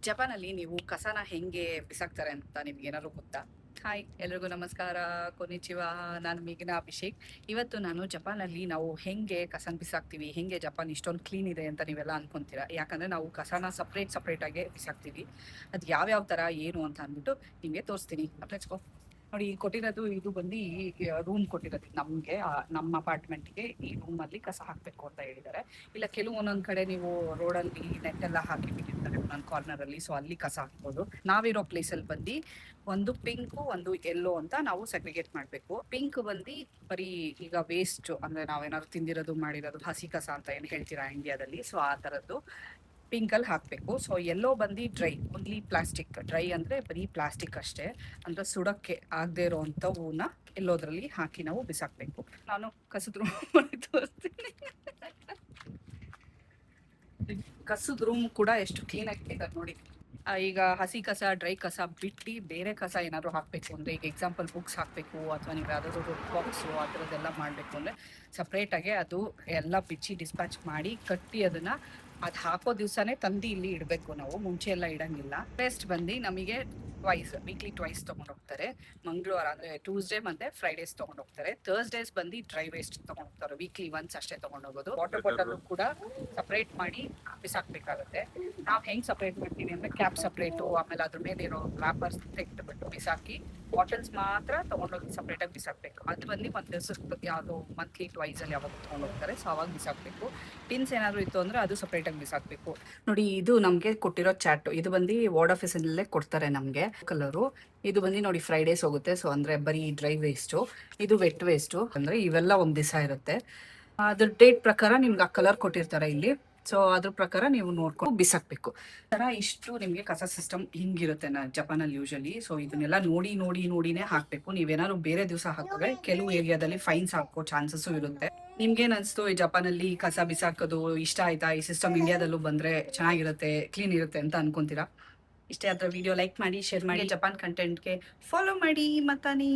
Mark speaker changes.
Speaker 1: ಜಪಾನಲ್ಲಿ ನೀವು ಕಸನ ಹೆಂಗೆ ಬಿಸಾಕ್ತಾರೆ ಅಂತ ನಿಮ್ಗೆ ಏನಾದ್ರು ಗೊತ್ತಾ? ಹಾಯ್ ಎಲ್ರಿಗೂ ನಮಸ್ಕಾರ, ಕೊನಿಚಿವಾ. ನಾನು ಮೇಘನಾ ಅಭಿಷೇಕ್. ಇವತ್ತು ನಾನು ಜಪಾನಲ್ಲಿ ನಾವು ಹೆಂಗೆ ಕಸನ ಬಿಸಾಕ್ತೀವಿ, ಹೆಂಗೆ ಜಪಾನ್ ಇಷ್ಟೊಂದು ಕ್ಲೀನ್ ಇದೆ ಅಂತ ನೀವೆಲ್ಲ ಅನ್ಕೊಂತೀರಾ. ಯಾಕಂದ್ರೆ ನಾವು ಕಸನ ಸಪ್ರೇಟ್ ಆಗಿ ಬಿಸಾಕ್ತೀವಿ. ಅದು ಯಾವ್ಯಾವ ತರ ಏನು ಅಂತ ಅಂದ್ಬಿಟ್ಟು ನಿಮ್ಗೆ ತೋರಿಸ್ತೀನಿ. Let's go. ನೋಡಿ, ಇಲ್ಲಿ ಕೊಟ್ಟಿರೋದು ಇದು ಬಂದು ರೂಮ್ ಕೊಟ್ಟಿರೋದು ನಮ್ಗೆ, ನಮ್ಮ ಅಪಾರ್ಟ್ಮೆಂಟ್ಗೆ ಈ ರೂಮ್ ಅಲ್ಲಿ ಕಸ ಹಾಕ್ಬೇಕು ಅಂತ ಹೇಳಿದ್ದಾರೆ. ಇಲ್ಲ ಕೆಲವು ಒಂದೊಂದ್ ಕಡೆ ನೀವು ರೋಡಲ್ಲಿ ನೆಟ್ ಎಲ್ಲ ಹಾಕಿ ಬಿಟ್ಟಿರ್ತಾರೆ ಒಂದೊಂದು ಕಾರ್ನರ್ ಅಲ್ಲಿ, ಸೊ ಅಲ್ಲಿ ಕಸ ಹಾಕ್ಬೋದು. ನಾವಿರೋ ಪ್ಲೇಸ್ ಅಲ್ಲಿ ಬಂದು ಒಂದು ಪಿಂಕ್ ಒಂದು ಯೆಲ್ಲೋ ಅಂತ ನಾವು ಸೆಗ್ರಿಗೇಟ್ ಮಾಡ್ಬೇಕು. ಪಿಂಕ್ ಬಂದು ಬರೀ ಈಗ ವೇಸ್ಟ್, ಅಂದ್ರೆ ನಾವೇನಾದ್ರು ತಿಂದಿರೋದು ಮಾಡಿರೋದು ಹಸಿ ಕಸ ಅಂತ ಏನ್ ಹೇಳ್ತೀರಾ ಇಂಡಿಯಾದಲ್ಲಿ, ಸೊ ಆ ತರದ್ದು ಪಿಂಕ್ ಅಲ್ಲಿ ಹಾಕ್ಬೇಕು. ಸೊ ಎಲ್ಲೋ ಬಂದು ಡ್ರೈ, ಓನ್ಲಿ ಪ್ಲಾಸ್ಟಿಕ್. ಡ್ರೈ ಅಂದ್ರೆ ಬರೀ ಪ್ಲಾಸ್ಟಿಕ್ ಅಷ್ಟೇ, ಅಂದ್ರೆ ಸುಡಕ್ಕೆ ಆಗದೆ ಇರೋಂಥ ಹೂನ ಎಲ್ಲೋದ್ರಲ್ಲಿ ಹಾಕಿ ನಾವು ಬಿಸಾಕ್ಬೇಕು. ನಾನು ಕಸದ ರೂಮ್ ತೋರಿಸ್ತೀನಿ. ಕಸದ ರೂಮ್ ಕೂಡ ಎಷ್ಟು ಕ್ಲೀನ್ ಆಗಿದೆ ನೋಡಿ. ಈಗ ಹಸಿ ಕಸ, ಡ್ರೈ ಕಸ ಬಿಟ್ಟು ಬೇರೆ ಕಸ ಏನಾದ್ರು ಹಾಕಬೇಕು ಅಂದರೆ, ಈಗ ಎಕ್ಸಾಂಪಲ್ ಬುಕ್ಸ್ ಹಾಕಬೇಕು ಅಥವಾ ನೀವು ಯಾವ್ದಾದ್ರು ಬಾಕ್ಸು ಆ ಥರದ್ದೆಲ್ಲ ಮಾಡಬೇಕು ಅಂದರೆ ಸಪ್ರೇಟಾಗೆ ಅದು ಎಲ್ಲ ಬಿಚ್ಚಿ ಡಿಸ್ಪ್ಯಾಚ್ ಮಾಡಿ ಕಟ್ಟಿ ಅದನ್ನು ಅದು ಹಾಕೋ ದಿವಸನೇ ತಂದು ಇಲ್ಲಿ ಇಡಬೇಕು. ನಾವು ಮುಂಚೆ ಎಲ್ಲ ಇಡಂಗಿಲ್ಲ. ವೇಸ್ಟ್ ಬಂದು ನಮಗೆ ವೀಕ್ಲಿ ಟ್ವೈಸ್ ತೊಗೊಂಡೋಗ್ತಾರೆ. ಮಂಗಳವಾರ ಅಂದರೆ ಟ್ಯೂಸ್ಡೇ ಮತ್ತು ಫ್ರೈಡೇಸ್ ತೊಗೊಂಡೋಗ್ತಾರೆ. ಥರ್ಸ್ಡೇಸ್ ಬಂದು ಡ್ರೈ ವೇಸ್ಟ್ ತೊಗೊಂಡೋಗ್ತಾರೆ. ವೀಕ್ಲಿ ಒನ್ಸ್ ಅಷ್ಟೇ ತೊಗೊಂಡೋಗೋದು. ವಾಟರ್ ಬಾಟಲ್ ಕೂಡ ಸಪ್ರೇಟ್ ಮಾಡಿ ಬಿಸಾಕ್ಬೇಕಾಗುತ್ತೆ. ನಾವು ಹೆಂಗೆ ಸಪ್ರೇಟ್ ಮಾಡ್ತೀವಿ ಅಂದರೆ ಕ್ಯಾಪ್ ಸಪ್ರೇಟು, ಆಮೇಲೆ ಅದ್ರ ಮೇಲೆ ಇರೋ ರ್ಯಾಪರ್ಸ್ ತೆಗೆದುಬಿಟ್ಟು ಬಿಸಾಕಿ ಬಾಟಲ್ಸ್ ಮಾತ್ರ ತೊಗೊಂಡೋಗಿ ಸಪ್ರೇಟಾಗಿ ಬಿಸಾಕಬೇಕು. ಅದು ಬಂದು ಒಂದು ದಿವಸಕ್ಕೆ ಯಾವುದೋ ಮಂತ್ಲಿ ಟ್ವೈಸಲ್ಲಿ ಯಾವಾಗ ತೊಗೊಂಡೋಗ್ತಾರೆ, ಸೊ ಅವಾಗ ಬಿಸಾಕಬೇಕು. ಟಿನ್ಸ್ ಏನಾದರೂ ಇತ್ತು ಅಂದರೆ ಅದು ಸಪ್ರೇಟಾಗಿ ಬಿಸಾಕಬೇಕು. ನೋಡಿ, ಇದು ನಮಗೆ ಕೊಟ್ಟಿರೋ ಚಾಟು. ಇದು ಬಂದು ವಾರ್ಡ್ ಆಫೀಸಲ್ಲೇ ಕೊಡ್ತಾರೆ ನಮಗೆ. ಕಲರು ಇದು ಬಂದು ನೋಡಿ ಫ್ರೈಡೇಸ್ ಹೋಗುತ್ತೆ. ಸೊ ಅಂದರೆ ಬರೀ ಡ್ರೈ ವೇಸ್ಟು, ಇದು ವೆಟ್ ವೇಸ್ಟು. ಅಂದರೆ ಇವೆಲ್ಲ ಒಂದು ದಿವಸ ಇರುತ್ತೆ. ಅದ್ರ ಡೇಟ್ ಪ್ರಕಾರ ನಿಮ್ಗೆ ಆ ಕಲರ್ ಕೊಟ್ಟಿರ್ತಾರೆ ಇಲ್ಲಿ. ಸೊ ಅದ್ರ ಪ್ರಕಾರ ನೀವು ನೋಡ್ಕೊಂಡು ಬಿಸಾಕ್ಬೇಕು. ತರ ಇಷ್ಟು ನಿಮಗೆ ಕಸ ಸಿಸ್ಟಮ್ ಹಿಂಗಿರುತ್ತೆ ಜಪಾನಲ್ಲಿ ಯೂಶಲಿ. ಸೊ ಇದನ್ನೆಲ್ಲ ನೋಡಿನೇ ಹಾಕ್ಬೇಕು. ನೀವೇನಾದ್ರು ಬೇರೆ ದಿವಸ ಹಾಕಿದ್ರೆ ಕೆಲವು ಏರಿಯಾದಲ್ಲಿ ಫೈನ್ಸ್ ಹಾಕೋ ಚಾನ್ಸಸ್ ಇರುತ್ತೆ. ನಿಮ್ಗೇನ್ ಅನ್ಸ್ತು ಈ ಜಪಾನಲ್ಲಿ ಕಸ ಬಿಸಾಕೋದು? ಇಷ್ಟ ಆಯ್ತಾ? ಈ ಸಿಸ್ಟಮ್ ಇಂಡಿಯಾದಲ್ಲೂ ಬಂದ್ರೆ ಚೆನ್ನಾಗಿರುತ್ತೆ, ಕ್ಲೀನ್ ಇರುತ್ತೆ ಅಂತ ಅನ್ಕೊಂತೀರಾ? ಇಷ್ಟೇ ಆದ್ರೆ ವಿಡಿಯೋ ಲೈಕ್ ಮಾಡಿ, ಶೇರ್ ಮಾಡಿ. ಜಪಾನ್ ಕಂಟೆಂಟ್ಗೆ ಫಾಲೋ ಮಾಡಿ ಮತ್ತಾನಿ.